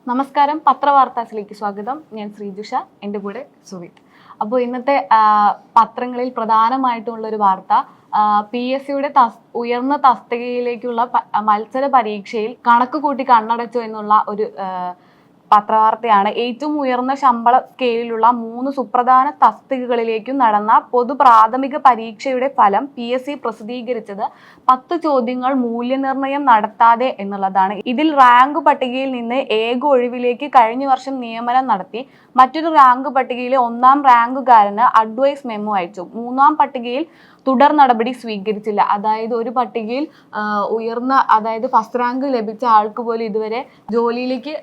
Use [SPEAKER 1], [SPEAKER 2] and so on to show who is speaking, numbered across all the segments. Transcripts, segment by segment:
[SPEAKER 1] നമസ്കാരം, പത്രവാർത്താസിലേക്ക് സ്വാഗതം. ഞാൻ ശ്രീജുഷ, എൻ്റെ കൂടെ സുവിത്. അപ്പോൾ ഇന്നത്തെ പത്രങ്ങളിൽ പ്രധാനമായിട്ടുള്ള ഒരു വാർത്ത PSCയുടെ ഉയർന്ന തസ്തികയിലേക്കുള്ള മത്സര പരീക്ഷയിൽ കണക്ക് കൂട്ടി കണ്ണടച്ചു എന്നുള്ള ഒരു പത്രവാർത്തയാണ്. ഏറ്റവും ഉയർന്ന ശമ്പള സ്കെയിലുള്ള 3 സുപ്രധാന തസ്തികകളിലേക്കും നടന്ന പൊതു പ്രാഥമിക പരീക്ഷയുടെ ഫലം PSC പ്രസിദ്ധീകരിച്ചത് 10 ചോദ്യങ്ങൾ മൂല്യനിർണ്ണയം നടത്താതെ എന്നുള്ളതാണ്. ഇതിൽ റാങ്ക് പട്ടികയിൽ നിന്ന് ഏക ഒഴിവിലേക്ക് കഴിഞ്ഞ വർഷം നിയമനം നടത്തി. മറ്റൊരു റാങ്ക് പട്ടികയിലെ 1ാം റാങ്കുകാരന് അഡ്വൈസ് മെമ്മോ അയച്ചു. 3ാം പട്ടികയിൽ തുടർ നടപടി സ്വീകരിച്ചില്ല. അതായത് ഒരു പട്ടികയിൽ അതായത് ഫസ്റ്റ് റാങ്ക് ലഭിച്ച ആൾക്ക് പോലും ഇതുവരെ ജോലിയിലേക്ക്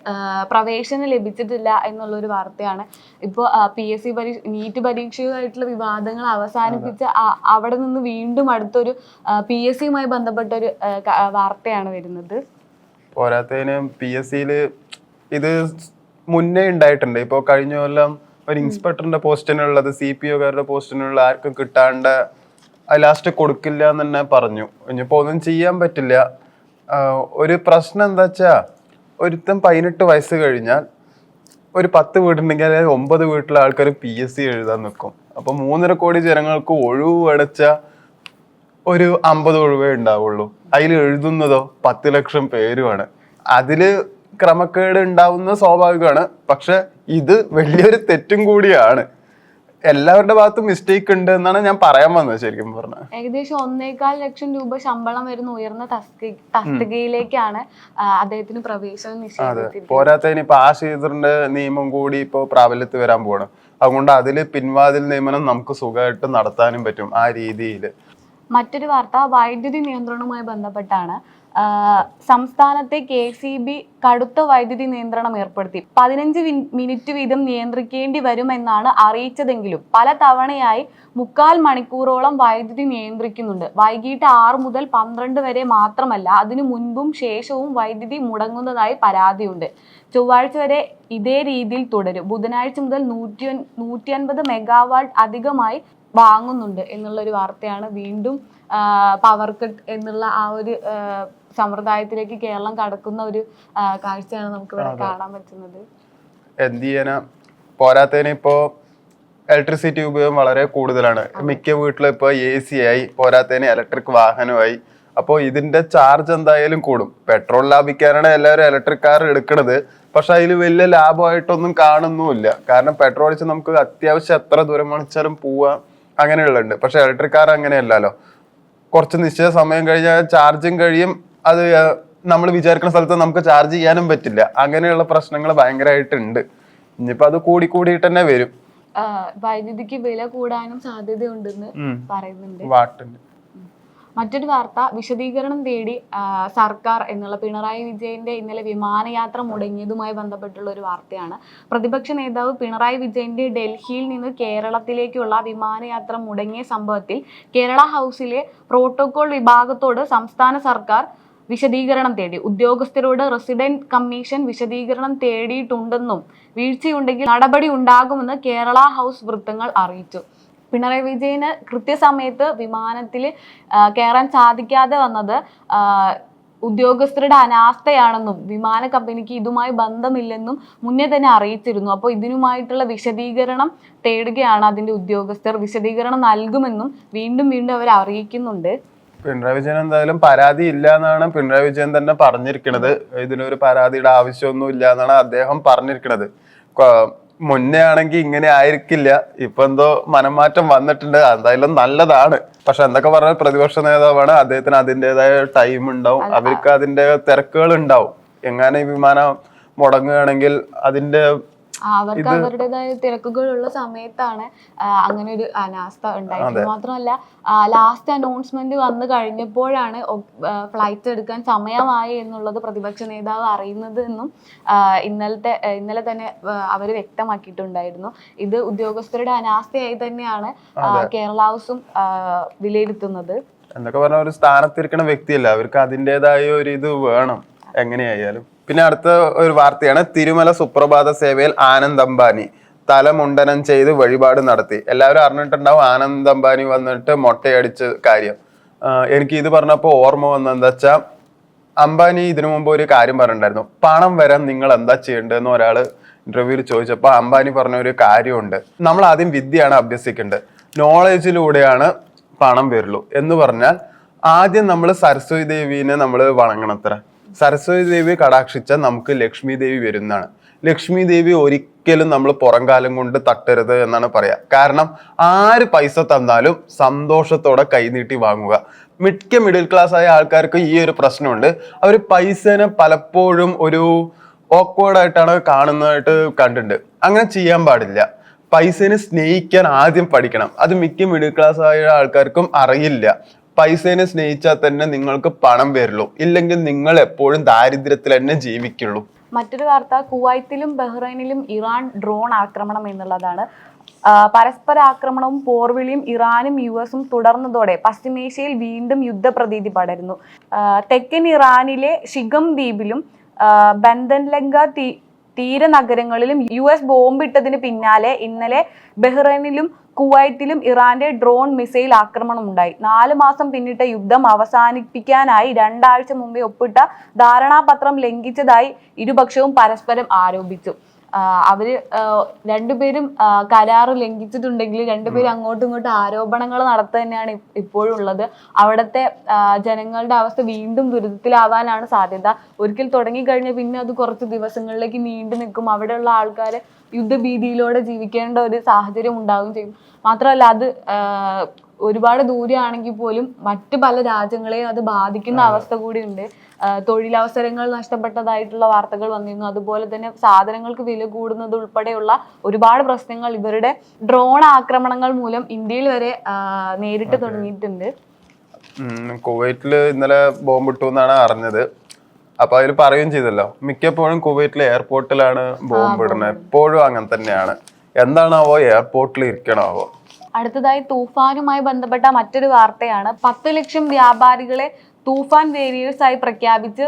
[SPEAKER 1] പ്രവേശനം ലഭിച്ചിട്ടില്ല എന്നുള്ളൊരു വാർത്തയാണ്. ഇപ്പോൾ PSC നീറ്റ് പരീക്ഷയുമായിട്ടുള്ള വിവാദങ്ങൾ അവസാനിപ്പിച്ച് അവിടെ നിന്ന് വീണ്ടും അടുത്തൊരു PSCയുമായി ബന്ധപ്പെട്ടൊരു വാർത്തയാണ് വരുന്നത്.
[SPEAKER 2] പോരാത്തതിന് PSCയിൽ ഇത് മുന്നേ ഉണ്ടായിട്ടുണ്ട്. ഇപ്പോൾ കഴിഞ്ഞ കൊല്ലം ഒരു ഇൻസ്പെക്ടറിന്റെ പോസ്റ്റിനുള്ളത് CPOക്കാരുടെ പോസ്റ്റിനുള്ള ആർക്കും കിട്ടാണ്ട് ലാസ്റ്റ് കൊടുക്കില്ല എന്ന് തന്നെ പറഞ്ഞു. ഇനിയിപ്പോൾ ഒന്നും ചെയ്യാൻ പറ്റില്ല. ഒരു പ്രശ്നം എന്താ വെച്ചാൽ ഒരുത്തം 18 വയസ്സ് കഴിഞ്ഞാൽ ഒരു 10 വീടുണ്ടെങ്കിൽ അതായത് 9 വീട്ടിലെ ആൾക്കാർ PSC എഴുതാൻ നിൽക്കും. അപ്പോൾ 3.5 കോടി ജനങ്ങൾക്ക് ഒഴിവ് അടച്ച ഒരു 50 ഒഴിവേ ഉണ്ടാവുള്ളൂ. അതിൽ എഴുതുന്നതോ 10 ലക്ഷം പേരുമാണ്. അതില് ക്രമക്കേട് ഉണ്ടാവുന്ന സ്വാഭാവികമാണ്. പക്ഷെ ഇത് വലിയൊരു തെറ്റും കൂടിയാണ്. എല്ലാവരുടെ ഭാഗത്തും മിസ്റ്റേക്ക് ഉണ്ട് എന്നാണ് ഞാൻ പറയാൻ വന്നത്. ശരിക്കും പറഞ്ഞാൽ
[SPEAKER 1] ഏകദേശം 1.25 ലക്ഷം രൂപ ശമ്പളം വരുന്ന ഉയർന്ന തസ്തികയിലേക്കാണ് അദ്ദേഹത്തിന് പ്രവേശനം നിശ്ചയിച്ചിരിക്കുന്നത്.
[SPEAKER 2] പോരാത്തതിന് ഇപ്പൊ ശ്രീധരന്റെ നിയമം കൂടി ഇപ്പൊ പ്രാബല്യത്തിൽ വരാൻ പോവാണ്. അതുകൊണ്ട് അതില് പിൻവാതിൽ നിയമനം നമുക്ക് സുഖമായിട്ട് നടത്താനും പറ്റും ആ രീതിയിൽ.
[SPEAKER 1] മറ്റൊരു വാർത്ത വൈദ്യുതി നിയന്ത്രണവുമായി ബന്ധപ്പെട്ടാണ്. സംസ്ഥാനത്തെ KCB കടുത്ത വൈദ്യുതി നിയന്ത്രണം ഏർപ്പെടുത്തി. 15 മിനിറ്റ് വീതം നിയന്ത്രിക്കേണ്ടി വരുമെന്നാണ് അറിയിച്ചതെങ്കിലും പല തവണയായി 3/4 മണിക്കൂറോളം വൈദ്യുതി നിയന്ത്രിക്കുന്നുണ്ട്. വൈകിട്ട് 6 മുതൽ 12 വരെ മാത്രമല്ല, അതിനു മുൻപും ശേഷവും വൈദ്യുതി മുടങ്ങുന്നതായി പരാതിയുണ്ട്. ചൊവ്വാഴ്ച വരെ ഇതേ രീതിയിൽ തുടരും. ബുധനാഴ്ച മുതൽ 150 മെഗാവാട്ട് അധികമായി വാങ്ങുന്നുണ്ട് എന്നുള്ളൊരു വാർത്തയാണ്. വീണ്ടും പവർ കട്ട് എന്നുള്ള ആ ഒരു സമ്പ്രദായത്തിലേക്ക് കേരളം കടക്കുന്ന ഒരു കാഴ്ചയാണ് നമുക്ക് ഇവിടെ കാണാൻ പറ്റുന്നത്.
[SPEAKER 2] എന്ത് ചെയ്യാനാ? പോരാത്തതിന് ഇപ്പോ ഇലക്ട്രിസിറ്റി ഉപയോഗം വളരെ കൂടുതലാണ്. മിക്ക വീട്ടിലും ഇപ്പൊ AC ആയി, പോരാത്തതിന് ഇലക്ട്രിക് വാഹനമായി. അപ്പോൾ ഇതിന്റെ ചാർജ് എന്തായാലും കൂടും. പെട്രോൾ ലാഭിക്കാനാണ് എല്ലാവരും ഇലക്ട്രിക് കാർ എടുക്കുന്നത്. പക്ഷെ അതിൽ വലിയ ലാഭമായിട്ടൊന്നും കാണുന്നുമില്ല. കാരണം പെട്രോൾ അടിച്ച് നമുക്ക് അത്യാവശ്യം എത്ര ദൂരം മണിച്ചാലും പോവാം, അങ്ങനെയുള്ളുണ്ട്. പക്ഷെ ഇലക്ട്രിക് കാർ അങ്ങനെയല്ലല്ലോ. കുറച്ച് നിശ്ചിത സമയം കഴിഞ്ഞാൽ ചാർജും കഴിയും. അത് നമ്മൾ വിചാരിക്കുന്ന സ്ഥലത്ത് നമുക്ക് ചാർജ് ചെയ്യാനും പറ്റില്ല. അങ്ങനെയുള്ള പ്രശ്നങ്ങൾ ഭയങ്കരമായിട്ടുണ്ട്. ഇനിയിപ്പോ അത് കൂടിയിട്ട് തന്നെ വരും.
[SPEAKER 1] വൈദ്യുതിക്ക് വില കൂടാനും സാധ്യതയുണ്ടെന്ന് പറയുന്നുണ്ട്.
[SPEAKER 2] വാട്ടിന്
[SPEAKER 1] മറ്റൊരു വാർത്ത വിശദീകരണം തേടി സർക്കാർ എന്നുള്ള പിണറായി വിജയന്റെ ഇന്നലെ വിമാനയാത്ര മുടങ്ങിയതുമായി ബന്ധപ്പെട്ടുള്ള ഒരു വാർത്തയാണ്. പ്രതിപക്ഷ നേതാവ് പിണറായി വിജയന്റെ ഡൽഹിയിൽ നിന്ന് കേരളത്തിലേക്കുള്ള വിമാനയാത്ര മുടങ്ങിയ സംഭവത്തിൽ കേരള ഹൗസിലെ പ്രോട്ടോകോൾ വിഭാഗത്തോട് സംസ്ഥാന സർക്കാർ വിശദീകരണം തേടി. ഉദ്യോഗസ്ഥരോട് റെസിഡന്റ് കമ്മീഷൻ വിശദീകരണം തേടിയിട്ടുണ്ടെന്നും വീഴ്ചയുണ്ടെങ്കിൽ നടപടി ഉണ്ടാകുമെന്ന് കേരള ഹൗസ് വൃത്തങ്ങൾ അറിയിച്ചു. പിണറായി വിജയന് കൃത്യസമയത്ത് വിമാനത്തിൽ കയറാൻ സാധിക്കാതെ വന്നത് ഉദ്യോഗസ്ഥരുടെ അനാസ്ഥയാണെന്നും വിമാന കമ്പനിക്ക് ഇതുമായി ബന്ധമില്ലെന്നും മുന്നേ തന്നെ അറിയിച്ചിരുന്നു. അപ്പോൾ ഇതിനുമായിട്ടുള്ള വിശദീകരണം തേടുകയാണ് അതിന്റെ ഉദ്യോഗസ്ഥർ. വിശദീകരണം നൽകുമെന്നും വീണ്ടും അവർ അറിയിക്കുന്നുണ്ട്.
[SPEAKER 2] പിണറായി വിജയൻ എന്തായാലും പരാതി ഇല്ല എന്നാണ് പിണറായി വിജയൻ തന്നെ പറഞ്ഞിരിക്കുന്നത്. ഇതിനൊരു പരാതിയുടെ ആവശ്യമൊന്നും ഇല്ല എന്നാണ് അദ്ദേഹം പറഞ്ഞിരിക്കുന്നത്. മുന്നേ ആണെങ്കിൽ ഇങ്ങനെ ആയിരിക്കില്ല. ഇപ്പൊ എന്തോ മനംമാറ്റം വന്നിട്ടുണ്ട്. എന്തായാലും നല്ലതാണ്. പക്ഷെ എന്തൊക്കെ പറഞ്ഞാൽ പ്രതിപക്ഷ നേതാവാണ്. അദ്ദേഹത്തിന് അതിൻ്റെതായ ടൈം ഉണ്ടാവും. അവർക്ക് അതിന്റെ തിരക്കുകൾ ഉണ്ടാവും. എങ്ങനെ ഈ വിമാനം മുടങ്ങുകയാണെങ്കിൽ അതിന്റെ
[SPEAKER 1] അവർക്ക് അവരുടേതായ തിരക്കുകളുള്ള സമയത്താണ് അങ്ങനെ ഒരു അനാസ്ഥ ഉണ്ടായത്. മാത്രമല്ല, ലാസ്റ്റ് അനൗൺസ്മെന്റ് വന്നു കഴിഞ്ഞപ്പോഴാണ് ഫ്ലൈറ്റ് എടുക്കാൻ സമയമായി എന്നുള്ളത് പ്രതിപക്ഷ നേതാവ് അറിയുന്നത് എന്നും ഇന്നലെ തന്നെ അവർ വ്യക്തമാക്കിയിട്ടുണ്ടായിരുന്നു. ഇത് ഉദ്യോഗസ്ഥരുടെ അനാസ്ഥയായി തന്നെയാണ് കേരള ഹൗസും വിലയിരുത്തുന്നത്.
[SPEAKER 2] എന്നൊക്കെ പറഞ്ഞ ഒരു സ്ഥാനത്തിരിക്കുന്ന വ്യക്തിയല്ല, അവർക്ക് അതിൻ്റെതായ ഒരു ഇത് വേണം എങ്ങനെയായാലും. പിന്നെ അടുത്ത ഒരു വാർത്തയാണ്. തിരുമല സുപ്രഭാത സേവയിൽ ആനന്ദ് അംബാനി തലമുണ്ടനം ചെയ്ത് വഴിപാട് നടത്തി. എല്ലാവരും അറിഞ്ഞിട്ടുണ്ടാവും ആനന്ദ് അംബാനി വന്നിട്ട് മൊട്ടയടിച്ച കാര്യം. എനിക്ക് ഇത് പറഞ്ഞപ്പോൾ ഓർമ്മ വന്നെന്താ വെച്ചാൽ അംബാനി ഇതിനു മുമ്പ് ഒരു കാര്യം പറഞ്ഞിട്ടുണ്ടായിരുന്നു, പണം വരാൻ നിങ്ങൾ എന്താ ചെയ്യേണ്ടതെന്ന് ഒരാള് ഇന്റർവ്യൂവിൽ ചോദിച്ചപ്പോൾ അംബാനി പറഞ്ഞ ഒരു കാര്യമുണ്ട്, നമ്മൾ ആദ്യം വിദ്യയാണ് അഭ്യസിക്കേണ്ടത്, നോളേജിലൂടെയാണ് പണം വരുള്ളൂ എന്ന് പറഞ്ഞാൽ ആദ്യം നമ്മൾ സരസ്വതി ദേവീനെ നമ്മൾ വണങ്ങണത്ര. സരസ്വതി ദേവി കടാക്ഷിച്ചാൽ നമുക്ക് ലക്ഷ്മി ദേവി വരുന്നതാണ്. ലക്ഷ്മി ദേവി ഒരിക്കലും നമ്മൾ പുറം കാലം കൊണ്ട് തട്ടരുത് എന്നാണ് പറയാ. കാരണം ആര് പൈസ തന്നാലും സന്തോഷത്തോടെ കൈനീട്ടി വാങ്ങുക. മിക്ക മിഡിൽ ക്ലാസ് ആയ ആൾക്കാർക്ക് ഈ ഒരു പ്രശ്നമുണ്ട്. അവർ പൈസനെ പലപ്പോഴും ഒരു ഓക്വേർഡ് ആയിട്ടാണ് കാണുന്നതായിട്ട് കണ്ടിട്ടുണ്ട്. അങ്ങനെ ചെയ്യാൻ പാടില്ല. പൈസനെ സ്നേഹിക്കാൻ ആദ്യം പഠിക്കണം. അത് മിക്ക മിഡിൽ ക്ലാസ് ആയ ആൾക്കാർക്കും അറിയില്ല. പൈസനെ സ്നേഹിച്ചാൽ തന്നെ നിങ്ങൾക്ക് പണം വരുള്ളൂ, ഇല്ലെങ്കിൽ നിങ്ങൾ എപ്പോഴും ദാരിദ്ര്യത്തിൽ തന്നെ ജീവിക്കുള്ളൂ.
[SPEAKER 1] മറ്റൊരു വാർത്ത, കുവൈത്തിലും ബഹ്റൈനിലും ഇറാൻ ഡ്രോൺ ആക്രമണം എന്നുള്ളതാണ്. പരസ്പര ആക്രമണവും പോർവിളിയും ഇറാനും US തുടർന്നതോടെ പശ്ചിമേഷ്യയിൽ വീണ്ടും യുദ്ധപ്രതീതി പടരുന്നു. തെക്കൻ ഇറാനിലെ ഷിഗം ദ്വീപിലും ബന്ദൻലങ്ക തീരനഗരങ്ങളിലും US ബോംബിട്ടതിന് പിന്നാലെ ഇന്നലെ ബഹ്റൈനിലും കുവൈത്തിലും ഇറാന്റെ ഡ്രോൺ മിസൈൽ ആക്രമണം ഉണ്ടായി. 4 മാസം പിന്നിട്ട യുദ്ധം അവസാനിപ്പിക്കാനായി 2 ആഴ്ച മുമ്പേ ഒപ്പിട്ട ധാരണാപത്രം ലംഘിച്ചതായി ഇരുപക്ഷവും പരസ്പരം ആരോപിച്ചു. അവര് രണ്ടുപേരും കരാറ് ലംഘിച്ചിട്ടുണ്ടെങ്കിൽ രണ്ടുപേരും അങ്ങോട്ടും ഇങ്ങോട്ടും ആരോപണങ്ങൾ നടത്തുക തന്നെയാണ് ഇപ്പോഴും ഉള്ളത്. അവിടുത്തെ ജനങ്ങളുടെ അവസ്ഥ വീണ്ടും ദുരിതത്തിലാവാനാണ് സാധ്യത. ഒരിക്കൽ തുടങ്ങിക്കഴിഞ്ഞാൽ പിന്നെ അത് കുറച്ച് ദിവസങ്ങളിലേക്ക് നീണ്ടു നിൽക്കും. അവിടെയുള്ള ആൾക്കാർ യുദ്ധഭീതിയിലൂടെ ജീവിക്കേണ്ട ഒരു സാഹചര്യം ഉണ്ടാവുകയും ചെയ്യും. മാത്രമല്ല അത് ഒരുപാട് ദൂരെയാണെങ്കിൽ പോലും മറ്റു പല രാജ്യങ്ങളെയും അത് ബാധിക്കുന്ന അവസ്ഥ കൂടിയുണ്ട്. തൊഴിലവസരങ്ങൾ നഷ്ടപ്പെട്ടതായിട്ടുള്ള വാർത്തകൾ വന്നിരുന്നു. അതുപോലെ തന്നെ സാധനങ്ങൾക്ക് വില കൂടുന്നത് ഉൾപ്പെടെയുള്ള ഒരുപാട് പ്രശ്നങ്ങൾ ഇവരുടെ ഡ്രോൺ ആക്രമണങ്ങൾ മൂലം ഇന്ത്യയിൽ വരെ നേരിട്ട് തുടങ്ങിയിട്ടുണ്ട്.
[SPEAKER 2] കുവൈറ്റില് ഇന്നലെ ബോംബിട്ടു എന്നാണ് അറിഞ്ഞത്. അപ്പൊ അതിൽ പറയുകയും ചെയ്തല്ലോ, മിക്കപ്പോഴും കുവൈറ്റിലെ എയർപോർട്ടിലാണ് ബോംബ് ഇടുന്നത്. എപ്പോഴും അങ്ങനെ തന്നെയാണ്. എന്താണാവോ എയർപോർട്ടിൽ ഇരിക്കണാവോ.
[SPEAKER 1] അടുത്തതായി തൂഫാനുമായി ബന്ധപ്പെട്ട മറ്റൊരു വാർത്തയാണ്. 10 ലക്ഷം വ്യാപാരികളെ തൂഫാൻ വേരിയേഴ്സായി പ്രഖ്യാപിച്ച്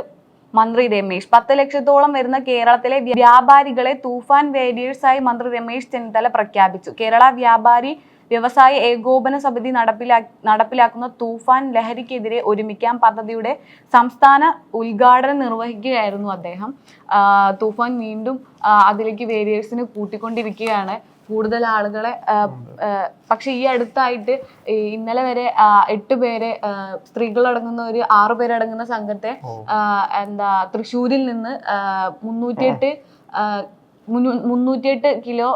[SPEAKER 1] മന്ത്രി രമേശ്. 10 ലക്ഷത്തോളം വരുന്ന കേരളത്തിലെ വ്യാപാരികളെ തൂഫാൻ വേരിയേഴ്സായി മന്ത്രി രമേശ് ചെന്നിത്തല പ്രഖ്യാപിച്ചു. കേരള വ്യാപാരി വ്യവസായ ഏകോപന സമിതി നടപ്പിലാക്കുന്ന തൂഫാൻ ലഹരിക്കെതിരെ ഒരുമിക്കാം പദ്ധതിയുടെ സംസ്ഥാന ഉദ്ഘാടനം നിർവഹിക്കുകയായിരുന്നു അദ്ദേഹം. തൂഫാൻ വീണ്ടും അതിലേക്ക് വേരിയേഴ്സിന് കൂട്ടിക്കൊണ്ടിരിക്കുകയാണ് കൂടുതൽ ആളുകളെ. പക്ഷെ ഈ അടുത്തായിട്ട് ഇന്നലെ വരെ 8 പേരെ, സ്ത്രീകളടങ്ങുന്ന ഒരു 6 പേരടങ്ങുന്ന സംഘത്തെ തൃശ്ശൂരിൽ നിന്ന് 308 കിലോ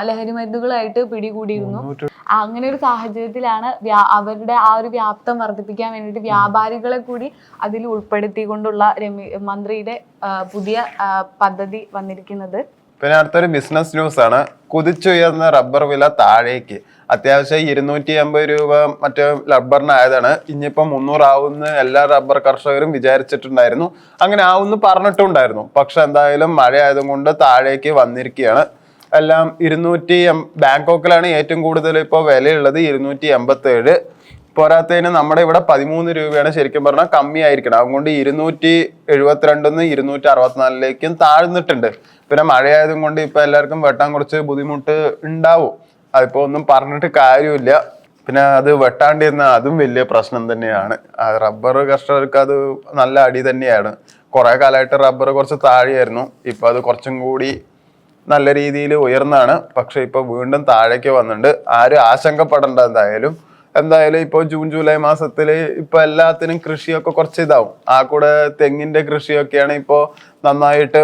[SPEAKER 1] ലഹരി മരുന്നുകളായിട്ട് പിടികൂടിയിരുന്നു. അങ്ങനെ ഒരു സാഹചര്യത്തിലാണ് അവരുടെ ആ ഒരു വ്യാപ്തം വർദ്ധിപ്പിക്കാൻ വേണ്ടിയിട്ട് വ്യാപാരികളെ കൂടി അതിൽ ഉൾപ്പെടുത്തിക്കൊണ്ടുള്ള മന്ത്രിയുടെ പുതിയ പദ്ധതി വന്നിരിക്കുന്നത്.
[SPEAKER 2] പിന്നെ അടുത്തൊരു ബിസിനസ് ന്യൂസ് ആണ്. കുതിച്ചുയർന്ന റബ്ബർ വില താഴേക്ക്. അത്യാവശ്യം 250 രൂപ മറ്റേ റബ്ബറിനായതാണ്. ഇനിയിപ്പം 300 ആവുമെന്ന് എല്ലാ റബ്ബർ കർഷകരും വിചാരിച്ചിട്ടുണ്ടായിരുന്നു. അങ്ങനെ ആവുമെന്ന് പറഞ്ഞിട്ടുണ്ടായിരുന്നു. പക്ഷെ എന്തായാലും മഴ ആയതുകൊണ്ട് താഴേക്ക് വന്നിരിക്കുകയാണ്. എല്ലാം 200. ബാങ്കോക്കിലാണ് ഏറ്റവും കൂടുതൽ ഇപ്പോൾ വിലയുള്ളത്, 287. പോരാത്തതിന് നമ്മുടെ ഇവിടെ 13 രൂപയാണ് ശരിക്കും പറഞ്ഞാൽ കമ്മിയായിരിക്കണം. അതുകൊണ്ട് 272 264 താഴ്ന്നിട്ടുണ്ട്. പിന്നെ മഴയായതും കൊണ്ട് ഇപ്പൊ എല്ലാവർക്കും വെട്ടാൻ കുറച്ച് ബുദ്ധിമുട്ട് ഉണ്ടാവും. അതിപ്പോ ഒന്നും പറഞ്ഞിട്ട് കാര്യമില്ല. പിന്നെ അത് വെട്ടാണ്ടിരുന്ന അതും വലിയ പ്രശ്നം തന്നെയാണ്. റബ്ബർ കർഷകർക്ക് അത് നല്ല അടി തന്നെയാണ്. കുറെ കാലമായിട്ട് റബ്ബർ കുറച്ച് താഴെയായിരുന്നു. ഇപ്പൊ അത് കുറച്ചും കൂടി നല്ല രീതിയിൽ ഉയർന്നാണ്. പക്ഷെ ഇപ്പൊ വീണ്ടും താഴേക്ക് വന്നിട്ടുണ്ട്. ആരും ആശങ്കപ്പെടേണ്ട. എന്തായാലും ഇപ്പൊ ജൂൺ ജൂലൈ മാസത്തില് ഇപ്പൊ എല്ലാത്തിനും കൃഷിയൊക്കെ കുറച്ച് ഇതാവും. ആ കൂടെ തെങ്ങിന്റെ കൃഷിയൊക്കെയാണ് ഇപ്പോ നന്നായിട്ട്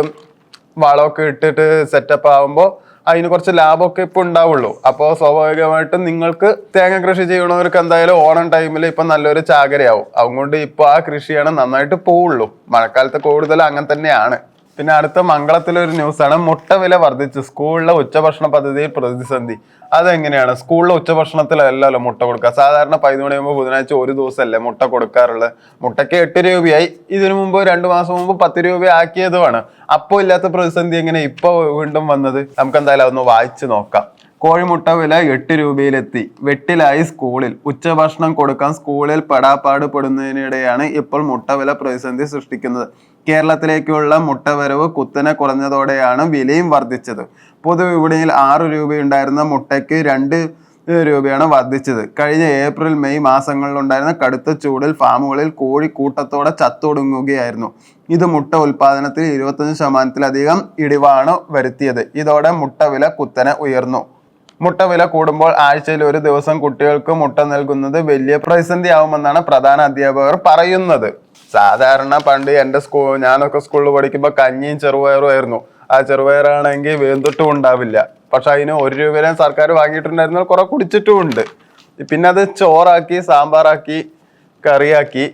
[SPEAKER 2] വളമൊക്കെ ഇട്ടിട്ട് സെറ്റപ്പ് ആവുമ്പോൾ അതിന് കുറച്ച് ലാഭമൊക്കെ ഇപ്പൊ ഉണ്ടാവുള്ളൂ. അപ്പോൾ സ്വാഭാവികമായിട്ടും നിങ്ങൾക്ക് തേങ്ങ കൃഷി ചെയ്യണവർക്ക് എന്തായാലും ഓണം ടൈമിൽ ഇപ്പൊ നല്ലൊരു ചാകരയാവും. അതുകൊണ്ട് ഇപ്പൊ ആ കൃഷിയാണ് നന്നായിട്ട് പോവുള്ളൂ. മഴക്കാലത്ത് കൂടുതൽ അങ്ങനെ തന്നെയാണ്. പിന്നെ അടുത്ത മംഗളത്തിലൊരു ന്യൂസാണ്. മുട്ട വില വർദ്ധിച്ചു. സ്കൂളിലെ ഉച്ചഭക്ഷണ പദ്ധതിയിൽ പ്രതിസന്ധി. അതെങ്ങനെയാണ്? സ്കൂളിലെ ഉച്ചഭക്ഷണത്തിലല്ലല്ലോ മുട്ട കൊടുക്കുക. സാധാരണ 11 മണിയാകുമ്പോൾ ബുധനാഴ്ച ഒരു ദിവസമല്ലേ മുട്ട കൊടുക്കാറുള്ളത്. മുട്ടയ്ക്ക് 8 രൂപയായി. ഇതിനു മുമ്പ് 2 മാസം മുമ്പ് 10 രൂപ ആക്കിയതുമാണ്. അപ്പോൾ ഇല്ലാത്ത പ്രതിസന്ധി എങ്ങനെ ഇപ്പൊ വീണ്ടും വന്നത്? നമുക്ക് എന്തായാലും അതൊന്ന് വായിച്ചു നോക്കാം. കോഴിമുട്ട വില 8 രൂപയിലെത്തി. വെട്ടിലായി സ്കൂളിൽ. ഉച്ചഭക്ഷണം കൊടുക്കാൻ സ്കൂളിൽ പെടാപ്പാട് പെടുന്നതിനിടെയാണ് ഇപ്പോൾ മുട്ട വില പ്രതിസന്ധി സൃഷ്ടിക്കുന്നത്. കേരളത്തിലേക്കുള്ള മുട്ട വരവ് കുത്തനെ കുറഞ്ഞതോടെയാണ് വിലയും വർദ്ധിച്ചത്. പൊതുവിപണിയിൽ 6 രൂപയുണ്ടായിരുന്ന മുട്ടയ്ക്ക് രൂപയാണ് വർദ്ധിച്ചത്. കഴിഞ്ഞ ഏപ്രിൽ മെയ് മാസങ്ങളിലുണ്ടായിരുന്ന കടുത്ത ചൂടിൽ ഫാമുകളിൽ കോഴി കൂട്ടത്തോടെ ചത്തൊടുങ്ങുകയായിരുന്നു. ഇത് മുട്ട ഉൽപാദനത്തിൽ 25% ഇടിവാണ് വരുത്തിയത്. ഇതോടെ മുട്ട വില കുത്തനെ ഉയർന്നു. മുട്ട വില കൂടുമ്പോൾ ആഴ്ചയിൽ ഒരു ദിവസം കുട്ടികൾക്ക് മുട്ട നൽകുന്നത് വലിയ പ്രതിസന്ധിയാവുമെന്നാണ് പ്രധാന അധ്യാപകർ പറയുന്നത്. സാധാരണ പണ്ട് ഞാനൊക്കെ സ്കൂളിൽ പഠിക്കുമ്പോൾ കഞ്ഞിയും ചെറുപയറും ആയിരുന്നു. ആ ചെറുപയറാണെങ്കിൽ വേന്തിട്ടും ഉണ്ടാവില്ല. പക്ഷെ അതിന് 1 രൂപ സർക്കാർ വാങ്ങിയിട്ടുണ്ടായിരുന്ന കുറെ കുടിച്ചിട്ടും ഉണ്ട്. പിന്നെ അത് ചോറാക്കി, സാമ്പാറാക്കി, കറിയാക്കി.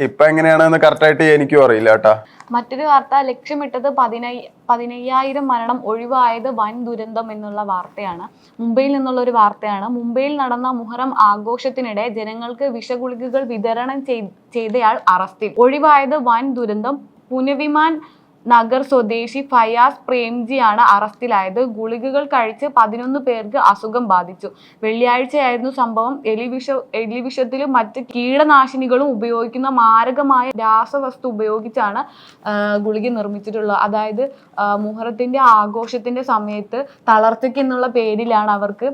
[SPEAKER 2] ഇപ്പൊ എങ്ങനെയാണെന്ന് കറക്റ്റായിട്ട് എനിക്കും അറിയില്ല കേട്ടാ.
[SPEAKER 1] മറ്റൊരു വാർത്ത, ലക്ഷ്യമിട്ടത് 15,000 മരണം, ഒഴിവായത് വൻ ദുരന്തം എന്നുള്ള വാർത്തയാണ്. മുംബൈയിൽ നിന്നുള്ള ഒരു വാർത്തയാണ്. മുംബൈയിൽ നടന്ന മുഹറം ആഘോഷത്തിനിടെ ജനങ്ങൾക്ക് വിഷഗുളികകൾ വിതരണം ചെയ്തയാൾ അറസ്റ്റിൽ. ഒഴിവായത് വൻ ദുരന്തം. പുനവിമാൻ നഗർ സ്വദേശി ഫയാസ് പ്രേംജിയാണ് അറസ്റ്റിലായത്. ഗുളികകൾ കഴിച്ച് 11 പേർക്ക് അസുഖം ബാധിച്ചു. വെള്ളിയാഴ്ചയായിരുന്നു സംഭവം. എലിവിഷത്തിലും മറ്റ് കീടനാശിനികളും ഉപയോഗിക്കുന്ന മാരകമായ രാസവസ്തു ഉപയോഗിച്ചാണ് ഗുളിക നിർമ്മിച്ചിട്ടുള്ളത്. അതായത് മുഹറത്തിന്റെ ആഘോഷത്തിന്റെ സമയത്ത് തളർച്ചയ്ക്ക് എന്നുള്ള പേരിലാണ് അവർക്ക്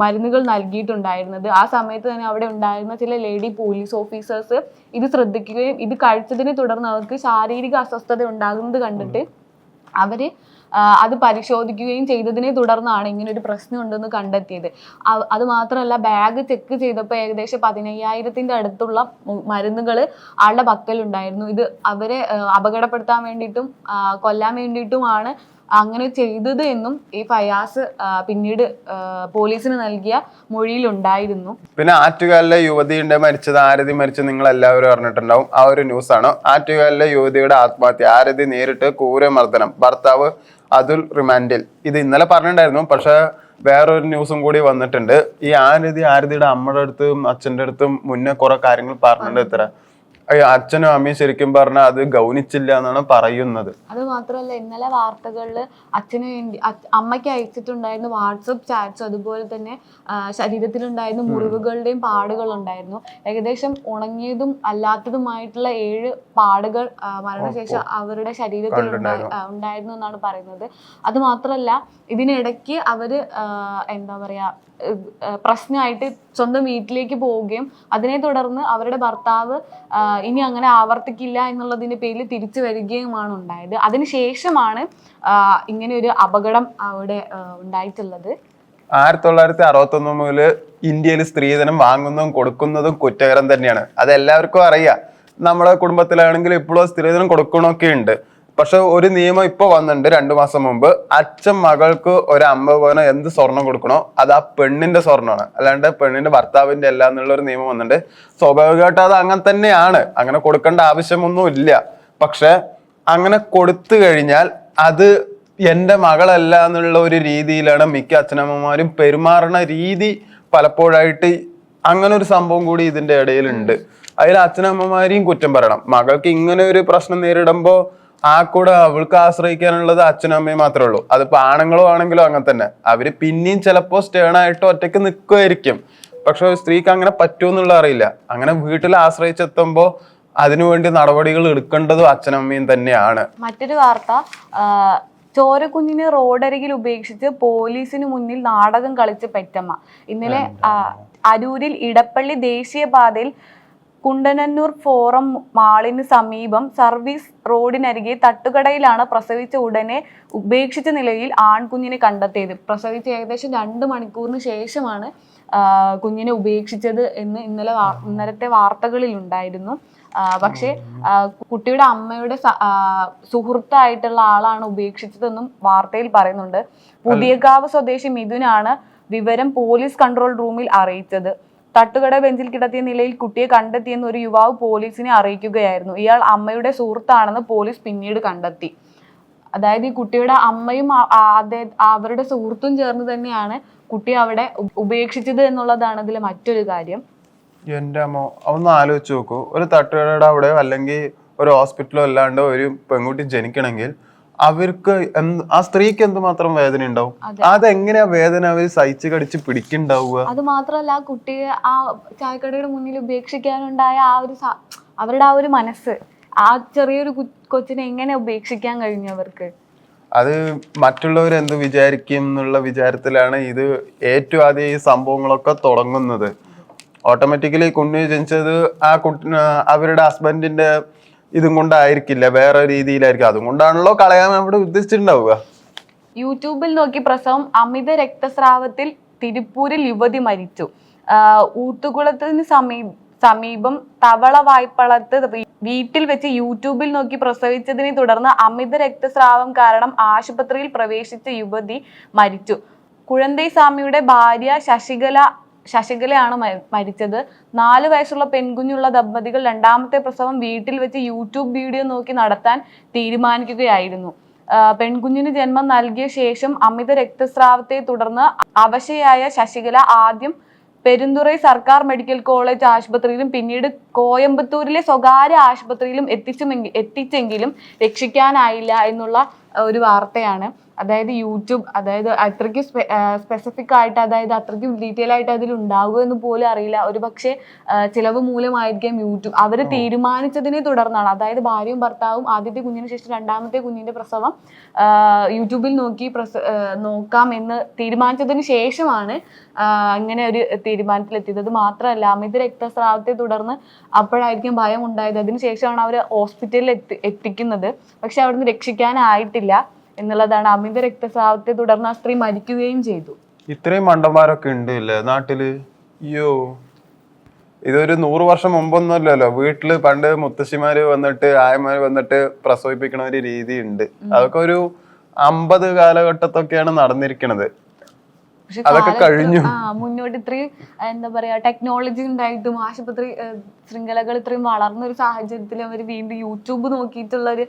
[SPEAKER 1] മരുന്നുകൾ നൽകിയിട്ടുണ്ടായിരുന്നത്. ആ സമയത്ത് തന്നെ അവിടെ ഉണ്ടായിരുന്ന ചില ലേഡി പോലീസ് ഓഫീസേഴ്സ് ഇത് ശ്രദ്ധിക്കുകയും ഇത് കഴിച്ചതിനെ തുടർന്ന് അവർക്ക് ശാരീരിക അസ്വസ്ഥത ഉണ്ടാകുന്നത് കണ്ടിട്ട് അവര് അത് പരിശോധിക്കുകയും ചെയ്തതിനെ തുടർന്നാണ് ഇങ്ങനെ ഒരു പ്രശ്നം ഉണ്ടെന്ന് കണ്ടെത്തിയത്. അത് മാത്രമല്ല, ബാഗ് ചെക്ക് ചെയ്തപ്പോൾ ഏകദേശം 15,000 അടുത്തുള്ള മരുന്നുകൾ ആളുടെ പക്കലുണ്ടായിരുന്നു. ഇത് അവരെ അപകടപ്പെടുത്താൻ വേണ്ടിയിട്ടും കൊല്ലാൻ വേണ്ടിയിട്ടുമാണ് അങ്ങനെ ചെയ്തത് എന്നും ഈ ഫയാസ് പിന്നീട് പോലീസിന് നൽകിയ മൊഴിയിലുണ്ടായിരുന്നു.
[SPEAKER 2] പിന്നെ ആറ്റുകാലിലെ യുവതിയുടെ മരിച്ചത്, ആരതി മരിച്ചത് നിങ്ങൾ എല്ലാവരും അറിഞ്ഞിട്ടുണ്ടാവും. ആ ഒരു ന്യൂസാണ്. ആറ്റുകാലിലെ യുവതിയുടെ ആത്മഹത്യ. ആരതി നേരിട്ട് ക്രൂരമർദ്ദനം, ഭർത്താവ് അതുൽ റിമാൻഡിൽ. ഇത് ഇന്നലെ പറഞ്ഞിട്ടുണ്ടായിരുന്നു. പക്ഷെ വേറൊരു ന്യൂസും കൂടി വന്നിട്ടുണ്ട്. ഈ ആരതിയുടെ അമ്മയുടെ അടുത്തും അച്ഛൻ്റെ അടുത്തും മുന്നേ കുറെ കാര്യങ്ങൾ പറഞ്ഞിട്ടുണ്ട്. ഇത്ര അച്ഛനും അമ്മയും ശരിക്കും പറഞ്ഞാൽ അത് ഗൗനിച്ചില്ല എന്നാണ് പറയുന്നത്.
[SPEAKER 1] അത് മാത്രമല്ല, ഇന്നലെ വാർത്തകളിൽ അച്ഛന് വേണ്ടി അമ്മയ്ക്ക് അയച്ചിട്ടുണ്ടായിരുന്ന വാട്സപ്പ് ചാറ്റ്സ്, അതുപോലെ തന്നെ ശരീരത്തിലുണ്ടായിരുന്ന മുറിവുകളുടെയും പാടുകൾ ഉണ്ടായിരുന്നു. ഏകദേശം ഉണങ്ങിയതും അല്ലാത്തതുമായിട്ടുള്ള 7 പാടുകൾ മരണശേഷം അവരുടെ ശരീരത്തിൽ ഉണ്ടായിരുന്നു എന്നാണ് പറയുന്നത്. അത് മാത്രമല്ല, ഇതിനിടയ്ക്ക് അവര് എന്താ പറയാ പ്രശ്നമായിട്ട് സ്വന്തം വീട്ടിലേക്ക് പോവുകയും അതിനെ തുടർന്ന് അവരുടെ ഭർത്താവ് ഇനി അങ്ങനെ ആവർത്തിക്കില്ല എന്നുള്ളതിന്റെ പേരിൽ തിരിച്ചു വരികയുമാണ് ഉണ്ടായത്. അതിനുശേഷമാണ് ഇങ്ങനെ ഒരു അപകടം അവിടെ ഉണ്ടായിട്ടുള്ളത്.
[SPEAKER 2] 1961 മുതൽ ഇന്ത്യയിൽ സ്ത്രീധനം വാങ്ങുന്നതും കൊടുക്കുന്നതും കുറ്റകരം തന്നെയാണ്. അതെല്ലാവർക്കും അറിയാം. നമ്മുടെ കുടുംബത്തിലാണെങ്കിൽ ഇപ്പോഴും സ്ത്രീധനം കൊടുക്കണമൊക്കെ ഉണ്ട്. പക്ഷെ ഒരു നിയമം ഇപ്പൊ വന്നിട്ടുണ്ട് 2 മാസം മുമ്പ്. അച്ഛൻ മകൾക്ക് ഒരു 50 പവന് എന്ത് സ്വർണം കൊടുക്കണോ അത് ആ പെണ്ണിന്റെ സ്വർണ്ണമാണ്, അല്ലാണ്ട് പെണ്ണിന്റെ ഭർത്താവിന്റെ അല്ല എന്നുള്ളൊരു നിയമം വന്നിട്ടുണ്ട്. സ്വാഭാവികമായിട്ട് അത് അങ്ങനെ തന്നെയാണ്. അങ്ങനെ കൊടുക്കേണ്ട ആവശ്യമൊന്നും ഇല്ല. പക്ഷെ അങ്ങനെ കൊടുത്തു കഴിഞ്ഞാൽ അത് എൻ്റെ മകളല്ല എന്നുള്ള ഒരു രീതിയിലാണ് മിക്ക അച്ഛനമ്മമാരും പെരുമാറുന്ന രീതി. പലപ്പോഴായിട്ട് അങ്ങനെ ഒരു സംഭവം കൂടി ഇതിന്റെ ഇടയിലുണ്ട്. അതിൽ അച്ഛനമ്മമാരെയും കുറ്റം പറയണം. മകൾക്ക് ഇങ്ങനെ ഒരു പ്രശ്നം നേരിടുമ്പോൾ കൂടെ അവൾക്ക് ആശ്രയിക്കാനുള്ളത് അച്ഛനും അമ്മയും മാത്രമേ ഉള്ളൂ. അതിപ്പോ ആണുങ്ങളോ ആണെങ്കിലോ അങ്ങനെ തന്നെ. അവര് പിന്നെയും ചിലപ്പോ സ്റ്റേണായിട്ട് ഒറ്റയ്ക്ക് നിൽക്കുമായിരിക്കും. പക്ഷെ ഒരു സ്ത്രീക്ക് അങ്ങനെ പറ്റുമെന്നുള്ള അറിയില്ല. അങ്ങനെ വീട്ടിൽ ആശ്രയിച്ചെത്തുമ്പോ അതിനുവേണ്ടി നടപടികൾ എടുക്കേണ്ടതും അച്ഛനമ്മയും തന്നെയാണ്.
[SPEAKER 1] മറ്റൊരു വാർത്ത, ചോരക്കുഞ്ഞിനെ റോഡരികിൽ ഉപേക്ഷിച്ച് പോലീസിന് മുന്നിൽ നാടകം കളിച്ച പെറ്റമ്മ. ഇന്നലെ അരൂരിൽ ഇടപ്പള്ളി ദേശീയപാതയിൽ കുണ്ടനന്നൂർ ഫോറം മാളിന് സമീപം സർവീസ് റോഡിനരികെ തട്ടുകടയിലാണ് പ്രസവിച്ച ഉടനെ ഉപേക്ഷിച്ച നിലയിൽ ആൺകുഞ്ഞിനെ കണ്ടെത്തിയത്. പ്രസവിച്ച് ഏകദേശം 2 മണിക്കൂറിന് ശേഷമാണ് കുഞ്ഞിനെ ഉപേക്ഷിച്ചത് എന്ന് ഇന്നലത്തെ വാർത്തകളിൽ ഉണ്ടായിരുന്നു. പക്ഷേ കുട്ടിയുടെ അമ്മയുടെ സുഹൃത്തായിട്ടുള്ള ആളാണ് ഉപേക്ഷിച്ചതെന്നും വാർത്തയിൽ പറയുന്നുണ്ട്. പുതിയകാവ് സ്വദേശി മിഥുനാണ് വിവരം പോലീസ് കൺട്രോൾ റൂമിൽ അറിയിച്ചത്. തട്ടുകട ബെഞ്ചിൽ കിടത്തിയ നിലയിൽ കുട്ടിയെ കണ്ടെത്തിയെന്ന് ഒരു യുവാവ് പോലീസിനെ അറിയിക്കുകയായിരുന്നു. ഇയാൾ അമ്മയുടെ സുഹൃത്താണെന്ന് പോലീസ് പിന്നീട് കണ്ടെത്തി. അതായത് ഈ കുട്ടിയുടെ അമ്മയും അവരുടെ സുഹൃത്തും ചേർന്ന് തന്നെയാണ് കുട്ടിയെ അവിടെ ഉപേക്ഷിച്ചത് എന്നുള്ളതാണ് ഇതിലെ മറ്റൊരു കാര്യം.
[SPEAKER 2] എൻ്റെ അമ്മ ഒന്ന് ആലോചിച്ച് നോക്കൂ. ഒരു തട്ടുകടയുടെ അവിടെ അല്ലെങ്കിൽ ഒരു ഹോസ്പിറ്റലോ അല്ലാണ്ട് ഒരു പെൺകുട്ടി ജനിക്കണമെങ്കിൽ അവർക്ക് ആ സ്ത്രീക്ക് എന്തുമാത്രം വേദന ഉണ്ടാവും. അതെങ്ങനെയാ വേദന അവര് സഹിച്ച് കടിച്ച് പിടിക്കുന്നുണ്ടാവുക.
[SPEAKER 1] അത് മാത്രല്ല, ആ കുട്ടിയെ ആ ചായക്കടയുടെ മുന്നിൽ ഉപേക്ഷിക്കാനുണ്ടായ അവരുടെ ആ ഒരു മനസ്സ്, ആ ചെറിയൊരു കൊച്ചിനെ എങ്ങനെ ഉപേക്ഷിക്കാൻ കഴിഞ്ഞു അവർക്ക്?
[SPEAKER 2] അത് മറ്റുള്ളവർ എന്ത് വിചാരിക്കും എന്നുള്ള വിചാരത്തിലാണ് ഇത് ഏറ്റവും ആദ്യം ഈ സംഭവങ്ങളൊക്കെ തുടങ്ങുന്നത്. ഓട്ടോമാറ്റിക്കലി കുഞ്ഞ് ജനിച്ചത് ആ അവരുടെ ഹസ്ബൻഡിന്റെ ഇതും കൊണ്ടായിരിക്കില്ല, വേറെ രീതിയിലായിരിക്കും. അതുകൊണ്ടാണല്ലോ കളയാൻ അവിടെ ഉദ്ദേശിച്ചിട്ടുണ്ടാവുക.
[SPEAKER 1] യൂട്യൂബിൽ നോക്കി പ്രസവം, അമിത രക്തസ്രാവത്തിൽ തിരുപ്പൂരിൽ യുവതി മരിച്ചു. ഊത്തുകുളത്തിന് സമീപം തവള വായ്പളത്ത് വീട്ടിൽ വെച്ച് യൂട്യൂബിൽ നോക്കി പ്രസവിച്ചതിനെ തുടർന്ന് അമിത രക്തസ്രാവം കാരണം ആശുപത്രിയിൽ പ്രവേശിച്ച യുവതി മരിച്ചു. കുഴന്തൈസ്വാമിയുടെ ഭാര്യ ശശികലയാണ് മരിച്ചത്. 4 വയസ്സുള്ള പെൺകുഞ്ഞുള്ള ദമ്പതികൾ രണ്ടാമത്തെ പ്രസവം വീട്ടിൽ വെച്ച് യൂട്യൂബ് വീഡിയോ നോക്കി നടത്താൻ തീരുമാനിക്കുകയായിരുന്നു. പെൺകുഞ്ഞിന് ജന്മം നൽകിയ ശേഷം അമിത രക്തസ്രാവത്തെ തുടർന്ന് അവശയായ ശശികല ആദ്യം പെരുന്തുറൈ സർക്കാർ മെഡിക്കൽ കോളേജ് ആശുപത്രിയിലും പിന്നീട് കോയമ്പത്തൂരിലെ സ്വകാര്യ ആശുപത്രിയിലും എത്തിച്ചെങ്കിലും രക്ഷിക്കാനായില്ല എന്നുള്ള ഒരു വാർത്തയാണ്. അതായത് യൂട്യൂബ്, അതായത് അത്രയ്ക്ക് സ്പെസിഫിക് ആയിട്ട്, അതായത് അത്രയ്ക്ക് ഡീറ്റെയിൽ ആയിട്ട് അതിൽ ഉണ്ടാകുമോ എന്ന് പോലും അറിയില്ല. ഒരു പക്ഷേ ചിലവ് മൂലമായിരിക്കാം യൂട്യൂബ് അവർ തീരുമാനിച്ചതിനെ തുടർന്നാണ്. അതായത് ഭാര്യയും ഭർത്താവും ആദ്യത്തെ കുഞ്ഞിന് ശേഷം രണ്ടാമത്തെ കുഞ്ഞിന്റെ പ്രസവം യൂട്യൂബിൽ നോക്കി നോക്കാം എന്ന് തീരുമാനിച്ചതിന് ശേഷമാണ് ഇങ്ങനെ ഒരു തീരുമാനത്തിലെത്തിയത്. അത് മാത്രമല്ല, അമിത രക്തസ്രാവത്തെ തുടർന്ന് അപ്പോഴായിരിക്കും ഭയം ഉണ്ടായത്. അതിനുശേഷമാണ് അവർ ഹോസ്പിറ്റലിൽ എത്തിക്കുന്നത്. പക്ഷെ അവിടുന്ന് രക്ഷിക്കാനായിട്ടില്ല എന്നുള്ളതാണ്. അമിത രക്തസ്രാവത്തെ തുടർന്ന് ആ സ്ത്രീ മരിക്കുകയും ചെയ്തു.
[SPEAKER 2] ഇത്രയും മണ്ടന്മാരൊക്കെ ഉണ്ട് ഇല്ലേ നാട്ടില്? അയ്യോ, ഇതൊരു 100 വർഷം മുമ്പൊന്നുമല്ലല്ലോ. വീട്ടില് പണ്ട് മുത്തശ്ശിമാര് വന്നിട്ട് ആയമാര് വന്നിട്ട് പ്രസവിപ്പിക്കണ ഒരു രീതി ഉണ്ട്. അതൊക്കെ ഒരു 50 കാലഘട്ടത്തൊക്കെയാണ് നടന്നിരിക്കണത്. അതൊക്കെ കഴിഞ്ഞു.
[SPEAKER 1] മുന്നോട്ട് ഇത്രയും എന്താ പറയാ ടെക്നോളജി ഉണ്ടായിട്ടും ആശുപത്രി ശൃംഖലകൾ ഇത്രയും വളർന്ന ഒരു സാഹചര്യത്തിൽ അവർ വീണ്ടും യൂട്യൂബ് നോക്കിയിട്ടുള്ള ഒരു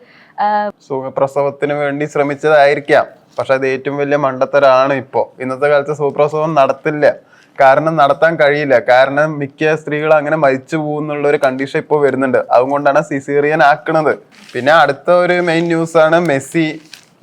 [SPEAKER 2] സുഖപ്രസവത്തിന് വേണ്ടി ശ്രമിച്ചതായിരിക്കാം. പക്ഷെ അത് ഏറ്റവും വലിയ മണ്ടത്തരാണ്. ഇന്നത്തെ കാലത്ത് സുഖപ്രസവം നടത്തില്ല. കാരണം നടത്താൻ കഴിയില്ല. കാരണം മിക്ക സ്ത്രീകൾ അങ്ങനെ മരിച്ചു പോകുന്നുള്ള ഒരു കണ്ടീഷൻ ഇപ്പോൾ വരുന്നുണ്ട്. അതുകൊണ്ടാണ് സിസേറിയൻ ആക്കണത്. പിന്നെ അടുത്ത ഒരു മെയിൻ ന്യൂസ് ആണ് മെസ്സി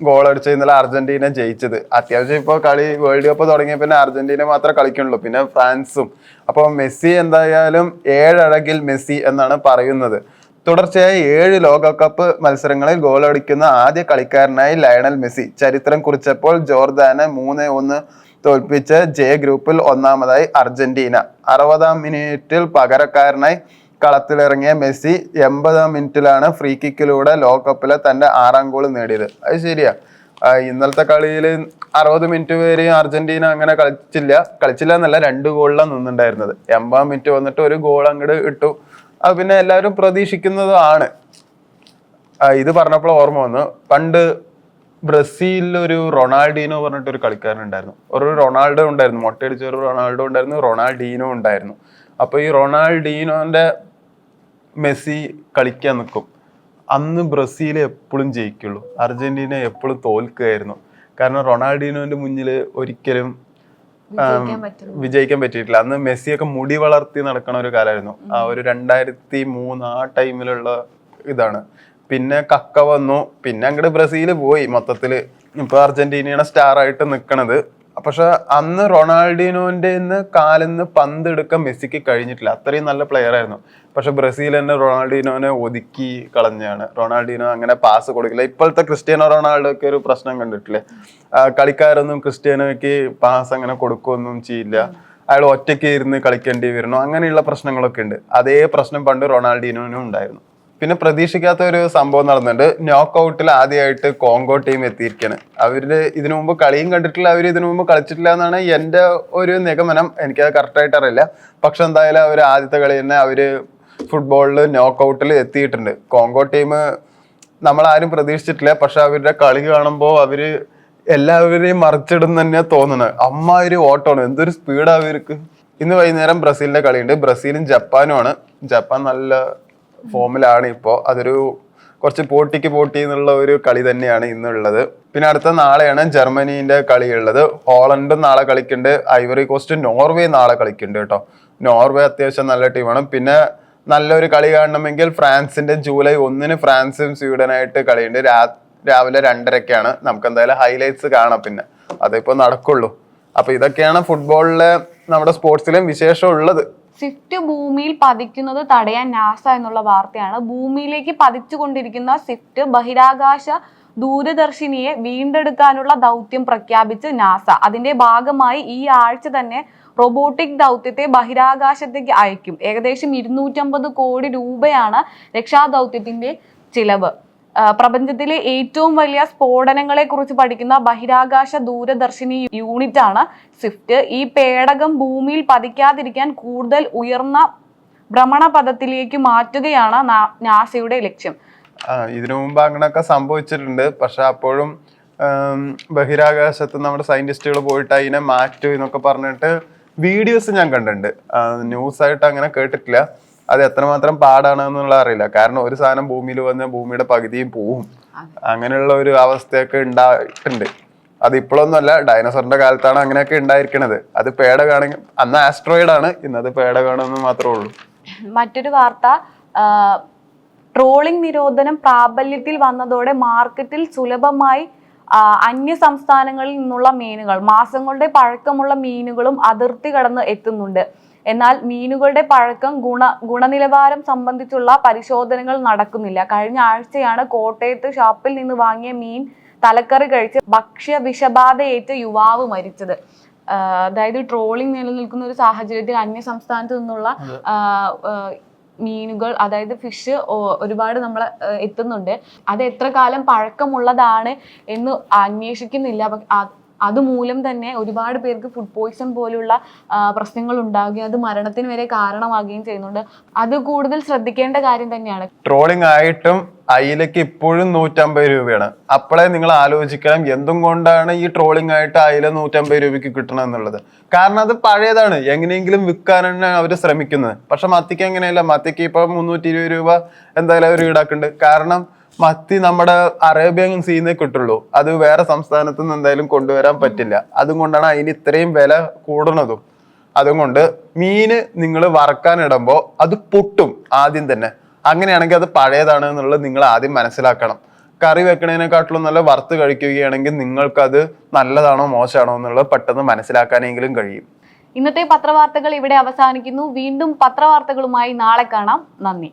[SPEAKER 2] ഗോൾ അടിച്ച ഇന്നലെ അർജന്റീന ജയിച്ചത്. അത്യാവശ്യം ഇപ്പോൾ കളി വേൾഡ് കപ്പ് തുടങ്ങിയ പിന്നെ അർജന്റീന മാത്രമേ കളിക്കുള്ളൂ, പിന്നെ ഫ്രാൻസും. അപ്പോൾ മെസ്സി എന്തായാലും 7 അഴകിൽ മെസ്സി എന്നാണ് പറയുന്നത്. തുടർച്ചയായി 7 ലോകകപ്പ് മത്സരങ്ങളിൽ ഗോൾ അടിക്കുന്ന ആദ്യ കളിക്കാരനായി ലയണൽ മെസ്സി ചരിത്രം കുറിച്ചപ്പോൾ ജോർദാനെ 3-1 തോൽപ്പിച്ച് ജെ ഗ്രൂപ്പിൽ ഒന്നാമതായി അർജന്റീന. 60-ാം മിനിറ്റിൽ പകരക്കാരനായി കളത്തിലിറങ്ങിയ മെസ്സി 80-ാം മിനിറ്റിലാണ് ഫ്രീ കിക്കിലൂടെ ലോകകപ്പിലെ തന്റെ 6ാം ഗോൾ നേടിയത്. അത് ശരിയാ, ഇന്നലത്തെ കളിയിൽ 60 മിനിറ്റ് വരെ അർജന്റീന അങ്ങനെ കളിച്ചില്ല എന്നല്ല, 2 ഗോളിലാണ് നിന്നുണ്ടായിരുന്നത്. 80-ാം മിനിറ്റ് വന്നിട്ട് ഒരു ഗോൾ അങ്ങോട്ട് ഇട്ടു. അത് പിന്നെ എല്ലാവരും പ്രതീക്ഷിക്കുന്നതാണ്. ഇത് പറഞ്ഞപ്പോൾ ഓർമ്മ വന്നു, പണ്ട് ബ്രസീലിൽ ഒരു റൊണാൾഡീനോ പറഞ്ഞിട്ട് ഒരു കളിക്കാരൻ ഉണ്ടായിരുന്നു. ഒരു റൊണാൾഡോ ഉണ്ടായിരുന്നു, മൊട്ടയടിച്ച ഒരു റൊണാൾഡോ ഉണ്ടായിരുന്നു, റൊണാൾഡീനോ ഉണ്ടായിരുന്നു. അപ്പൊ ഈ റൊണാൾഡീനോന്റെ മെസ്സി കളിക്കാൻ നിൽക്കും. അന്ന് ബ്രസീൽ എപ്പോഴും ജയിക്കുള്ളൂ, അർജന്റീന എപ്പോഴും തോൽക്കുകയായിരുന്നു. കാരണം റൊണാൾഡീനോന്റെ മുന്നിൽ ഒരിക്കലും വിജയിക്കാൻ പറ്റിയിട്ടില്ല. അന്ന് മെസ്സിയൊക്കെ മുടി വളർത്തി നടക്കണ ഒരു കാലമായിരുന്നു. ആ ഒരു 2003 ആ ടൈമിലുള്ള ഇതാണ്. പിന്നെ കക്ക വന്നു, പിന്നെ അങ്ങോട്ട് ബ്രസീൽ പോയി മൊത്തത്തില്. ഇപ്പൊ അർജന്റീനയാണ് സ്റ്റാർ ആയിട്ട് നിൽക്കണത്. പക്ഷെ അന്ന് റൊണാൾഡീനോന്റെ കാലിന്ന് പന്ത് എടുക്കാൻ മെസ്സിക്ക് കഴിഞ്ഞിട്ടില്ല. അത്രയും നല്ല പ്ലെയർ ആയിരുന്നു. പക്ഷെ ബ്രസീൽ തന്നെ റൊണാൾഡീനോനെ ഒതുക്കി കളഞ്ഞാണ്. റൊണാൾഡീനോ അങ്ങനെ പാസ് കൊടുക്കില്ല. ഇപ്പോഴത്തെ ക്രിസ്ത്യാനോ റൊണാൾഡോക്ക് ഒരു പ്രശ്നം കണ്ടിട്ടില്ലേ? കളിക്കാരൊന്നും ക്രിസ്ത്യാനോയ്ക്ക് പാസ് അങ്ങനെ കൊടുക്കുകയൊന്നും ചെയ്യില്ല. അയാൾ ഒറ്റയ്ക്ക് ഇരുന്ന് കളിക്കേണ്ടി വരുന്നു. അങ്ങനെയുള്ള പ്രശ്നങ്ങളൊക്കെ ഉണ്ട്. അതേ പ്രശ്നം പണ്ട് റൊണാൾഡീനോനും ഉണ്ടായിരുന്നു. പിന്നെ പ്രതീക്ഷിക്കാത്ത ഒരു സംഭവം നടന്നിട്ടുണ്ട്. നോക്ക് ഔട്ടിൽ ആദ്യമായിട്ട് കോങ്കോ ടീം എത്തിയിരിക്കുകയാണ്. അവര് ഇതിനു മുമ്പ് കളിയും കണ്ടിട്ടില്ല, അവർ ഇതിനു മുമ്പ് കളിച്ചിട്ടില്ല എന്നാണ് എൻ്റെ ഒരു നിഗമനം. എനിക്കത് കറക്റ്റായിട്ട് അറിയില്ല. പക്ഷെ എന്തായാലും അവർ ആദ്യത്തെ കളി തന്നെ അവര് ഫുട്ബോളിൽ നോക്ക് ഔട്ടിൽ എത്തിയിട്ടുണ്ട്. കോങ്കോ ടീം നമ്മളാരും പ്രതീക്ഷിച്ചിട്ടില്ല. പക്ഷെ അവരുടെ കളി കാണുമ്പോൾ അവര് എല്ലാവരെയും മറിച്ചിടുന്ന തന്നെ തോന്നുന്നത്. ഒരു ഓട്ടമാണ്, എന്തൊരു സ്പീഡാ അവർക്ക്. ഇന്ന് വൈകുന്നേരം ബ്രസീലിന്റെ കളിയുണ്ട്. ബ്രസീലും ജപ്പാനുമാണ്. ജപ്പാൻ നല്ല ഫോമിലാണ് ഇപ്പോൾ. അതൊരു കുറച്ച് പോട്ടി എന്നുള്ള ഒരു കളി തന്നെയാണ് ഇന്നുള്ളത്. പിന്നെ അടുത്ത നാളെയാണ് ജർമ്മനീന്റെ കളിയുള്ളത്. ഹോളണ്ടും നാളെ കളിക്കുന്നുണ്ട്. ഐവറി കോസ്റ്റ് നോർവേ നാളെ കളിക്കുന്നുണ്ട് കേട്ടോ. നോർവേ അത്യാവശ്യം നല്ല ടീമാണ്. പിന്നെ നല്ലൊരു കളി കാണണമെങ്കിൽ ഫ്രാൻസിന്റെ ജൂലൈ 1 ഫ്രാൻസും സ്വീഡനായിട്ട് കളിയുണ്ട്. രാവിലെ 2:30-ക്കാണ്. നമുക്ക് എന്തായാലും ഹൈലൈറ്റ്സ് കാണാം. പിന്നെ അതിപ്പോ നടക്കുള്ളൂ. അപ്പൊ ഇതൊക്കെയാണ് ഫുട്ബോളിലെ നമ്മുടെ സ്പോർട്സിലും വിശേഷം ഉള്ളത്.
[SPEAKER 1] സ്വിഫ്റ്റ് ഭൂമിയിൽ പതിക്കുന്നത് തടയാൻ നാസ എന്നുള്ള വാർത്തയാണ്. ഭൂമിയിലേക്ക് പതിച്ചുകൊണ്ടിരിക്കുന്ന സ്വിഫ്റ്റ് ബഹിരാകാശ ദൂരദർശിനിയെ വീണ്ടെടുക്കാനുള്ള ദൗത്യം പ്രഖ്യാപിച്ച് നാസ. അതിന്റെ ഭാഗമായി ഈ ആഴ്ച തന്നെ റോബോട്ടിക് ദൗത്യത്തെ ബഹിരാകാശത്തേക്ക് അയക്കും. ഏകദേശം 250 കോടി രൂപയാണ് രക്ഷാദൗത്യത്തിന്റെ ചിലവ്. പ്രപഞ്ചത്തിലെ ഏറ്റവും വലിയ സ്ഫോടനങ്ങളെ കുറിച്ച് പഠിക്കുന്ന ബഹിരാകാശ ദൂരദർശിനി യൂണിറ്റ് ആണ് സ്വിഫ്റ്റ്. ഈ പേടകം ഭൂമിയിൽ പതിക്കാതിരിക്കാൻ കൂടുതൽ ഉയർന്ന ഭ്രമണപഥത്തിലേക്ക് മാറ്റുകയാണ് നാസയുടെ ലക്ഷ്യം.
[SPEAKER 2] ഇതിനു മുമ്പ് അങ്ങനെയൊക്കെ സംഭവിച്ചിട്ടുണ്ട്. പക്ഷെ അപ്പോഴും ബഹിരാകാശത്ത് നമ്മുടെ സയന്റിസ്റ്റുകൾ പോയിട്ട് അതിനെ മാറ്റൂ എന്നൊക്കെ പറഞ്ഞിട്ട് വീഡിയോസ് ഞാൻ കണ്ടിട്ടുണ്ട്. ന്യൂസായിട്ട് അങ്ങനെ കേട്ടിട്ടില്ല. അത് എത്രമാത്രം പാടാണെന്നുള്ള അറിയില്ല. കാരണം ഒരു സാധനം ഭൂമിയിൽ വന്ന് ഭൂമിയുടെ പകുതിയും പോവും. അങ്ങനെയുള്ള ഒരു അവസ്ഥയൊക്കെ ഉണ്ടായിട്ടുണ്ട്. അത് ഇപ്പോഴൊന്നും അല്ല, ഡൈനോസറിന്റെ കാലത്താണ് അങ്ങനെയൊക്കെ ഉണ്ടായിരിക്കണത്. അത് പേടകമാണെങ്കിൽ അന്ന് ആസ്ട്രോയിഡ് ആണ്, ഇന്നത് പേടകമാണെന്ന് മാത്രമേ ഉള്ളൂ.
[SPEAKER 1] മറ്റൊരു വാർത്ത, ട്രോളിംഗ് നിരോധനം പ്രാബല്യത്തിൽ വന്നതോടെ മാർക്കറ്റിൽ സുലഭമായി അന്യ സംസ്ഥാനങ്ങളിൽ നിന്നുള്ള മീനുകൾ, മാസങ്ങളുടെ പഴക്കമുള്ള മീനുകളും അതിർത്തി കടന്ന് എത്തുന്നുണ്ട്. എന്നാൽ മീനുകളുടെ പഴക്കം, ഗുണനിലവാരം സംബന്ധിച്ചുള്ള പരിശോധനകൾ നടക്കുന്നില്ല. കഴിഞ്ഞ ആഴ്ചയാണ് കോട്ടയത്ത് ഷാപ്പിൽ നിന്ന് വാങ്ങിയ മീൻ തലക്കറി കഴിച്ച് ഭക്ഷ്യ വിഷബാധയേറ്റ് യുവാവ് മരിച്ചത്. അതായത് ട്രോളിംഗ് നിലനിൽക്കുന്ന ഒരു സാഹചര്യത്തിൽ അന്യ സംസ്ഥാനത്ത് നിന്നുള്ള മീനുകൾ, അതായത് ഫിഷ് ഒരുപാട് നമ്മൾ എത്തുന്നുണ്ട്. അത് എത്ര കാലം പഴക്കമുള്ളതാണ് എന്ന് അന്വേഷിക്കുന്നില്ല. അതുമൂലം തന്നെ ഒരുപാട് പേർക്ക് ഫുഡ് പോയ്സൺ പോലുള്ള പ്രശ്നങ്ങൾ ഉണ്ടാവുകയും അത് മരണത്തിന് വരെ കാരണമാകുകയും ചെയ്യുന്നുണ്ട്. അത് കൂടുതൽ ശ്രദ്ധിക്കേണ്ട കാര്യം തന്നെയാണ്.
[SPEAKER 2] ട്രോളിംഗ് ആയിട്ടും അയിലക്ക് ഇപ്പോഴും 150 രൂപയാണ്. അപ്പോഴേ നിങ്ങൾ ആലോചിക്കണം എന്തും കൊണ്ടാണ് ഈ ട്രോളിംഗ് ആയിട്ട് അയില 150 രൂപയ്ക്ക് കിട്ടണം എന്നുള്ളത്. കാരണം അത് പഴയതാണ്, എങ്ങനെയെങ്കിലും വിൽക്കാനാണ് അവർ ശ്രമിക്കുന്നത്. പക്ഷെ മത്തിക്ക് അങ്ങനെയല്ല. മത്തിക്ക് ഇപ്പൊ 320 രൂപ എന്തായാലും അവർ ഈടാക്കുന്നുണ്ട്. കാരണം മത്തി നമ്മുടെ അറേബ്യൻ സീന്നേ കിട്ടുള്ളൂ. അത് വേറെ സംസ്ഥാനത്ത് നിന്ന് എന്തായാലും കൊണ്ടുവരാൻ പറ്റില്ല. അതുകൊണ്ടാണ് അതിന് ഇത്രയും വില കൂടുന്നതും. അതുകൊണ്ട് മീന് നിങ്ങൾ വറക്കാനിടുമ്പോൾ അത് പൊട്ടും ആദ്യം തന്നെ. അങ്ങനെയാണെങ്കിൽ അത് പഴയതാണ് എന്നുള്ളത് നിങ്ങൾ ആദ്യം മനസ്സിലാക്കണം. കറി വെക്കണതിനെക്കാട്ടിലും നല്ല വറുത്ത് കഴിക്കുകയാണെങ്കിൽ നിങ്ങൾക്കത് നല്ലതാണോ മോശമാണോ എന്നുള്ളത് പെട്ടെന്ന് മനസ്സിലാക്കാനെങ്കിലും കഴിയും.
[SPEAKER 1] ഇന്നത്തെ പത്രവാർത്തകൾ ഇവിടെ അവസാനിക്കുന്നു. വീണ്ടും പത്രവാർത്തകളുമായി നാളെ കാണാം. നന്ദി.